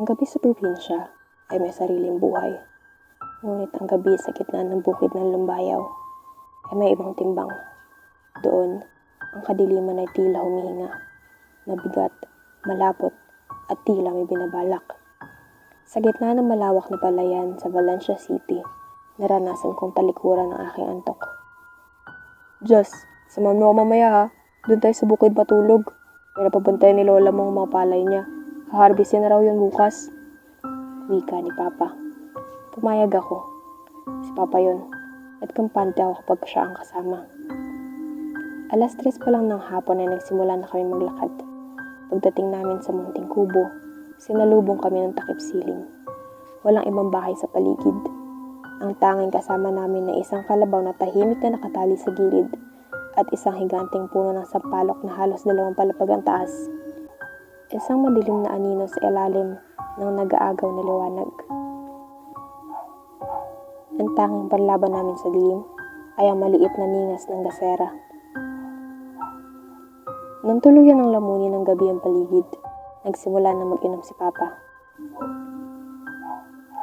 gabi sa probinsya ay may sariling buhay. Ngunit ang gabi sa gitna ng bukid ng Lumbayaw ay may ibang timbang. Doon, ang kadiliman ay tila humihinga, mabigat, malapot, at tila may binabalak. Sa gitna ng malawak na palayan sa Valencia City, naranasan kong talikuran ang aking antok. Diyos, samahan mo ako mamaya ha. Doon tayo sa bukid matulog. May napabantay ni Lola mong mga palay niya. Haharbisin na raw yun bukas. Wika ni Papa. Pumayag ako. Si Papa yun. At kampante ako kapag siya ang kasama. 3:00 pa lang ng hapon ay nagsimula na kami maglakad. Pagdating namin sa munting kubo, sinalubong kami ng takip siling. Walang ibang bahay sa paligid. Ang tanging kasama namin ay isang kalabaw na tahimik na nakatali sa gilid at isang higanteng puno ng sampalok na halos 2 palapag ang taas. Isang madilim na anino sa ilalim ng nag-aagaw na liwanag. Ang tanging panlaban namin sa dilim ay ang maliit na ningas ng gasera. Nang tuluyan ng lamunin ng gabi ang paligid, nagsimula na mag-inom si Papa.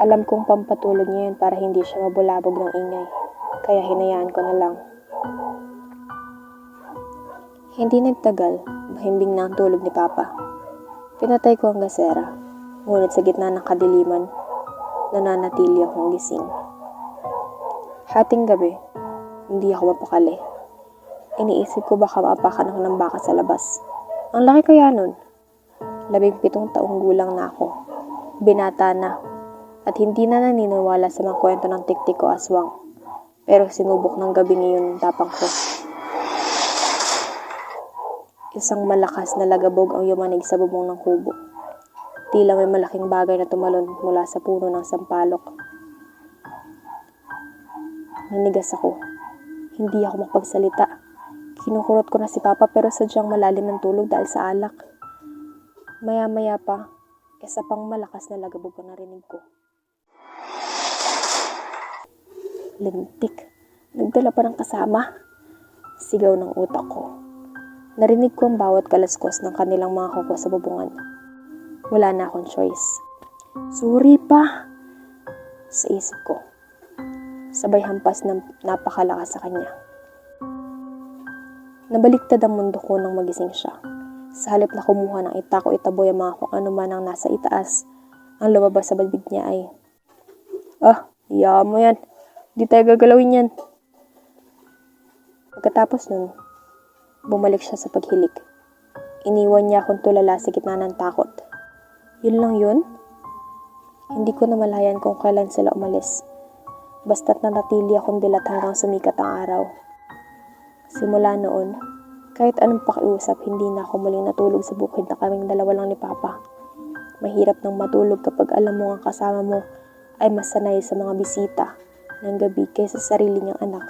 Alam kong pampatulog niya yun para hindi siya mabulabog ng ingay, kaya hinayaan ko na lang. Hindi nagtagal, mahimbing na ang tulog ni Papa. Pinatay ko ang gasera, ngunit sa gitna ng kadiliman, nananatili akong gising. Hating gabi, hindi ako mapakali. Iniisip ko baka maapakan ako ng baka sa labas. Ang laki kaya nun? 17 taong gulang na ako. Binata na. At hindi na naniniwala sa mga kwento ng tiktik o aswang. Pero sinubok ng gabi ngayon ang tapang ko. Isang malakas na lagabog ang yumanig sa bubong ng kubo. Tila may malaking bagay na tumalon mula sa puno ng sampalok. Nanigas ako. Hindi ako makapagsalita. Kinukurot ko na si Papa pero sadyang malalim ang tulog dahil sa alak. Maya-maya pa, isa pang malakas na lagabog ang narinig ko. Lintik. Nagdala pa ng kasama. Sigaw ng utak ko. Narinig ko ang bawat kalaskos ng kanilang mga kuko sa bubungan. Wala na akong choice. Sorry pa! Sa isip ko. Sabay hampas ng napakalakas sa kanya. Nabaliktad ang mundo ko nang magising siya. Sa halip na kumuha ng itako-itaboy ang mga kung ano man ang nasa itaas, ang lumabas sa balbig niya ay, iyaan mo yan. Di tayo gagalawin yan. Pagkatapos nun, bumalik siya sa paghilik. Iniwan niya akong tulala sa gitna ng takot. Yun lang yun? Hindi ko na malayan kung kailan sila umalis. Basta't nanatili akong dilat hanggang sumikat ang araw. Simula noon, kahit anong pakiusap, hindi na ako muling natulog sa bukid na kaming dalawa lang ni Papa. Mahirap nang matulog kapag alam mo ang kasama mo ay masanay sa mga bisita ng gabi kaysa sa sarili niyang anak.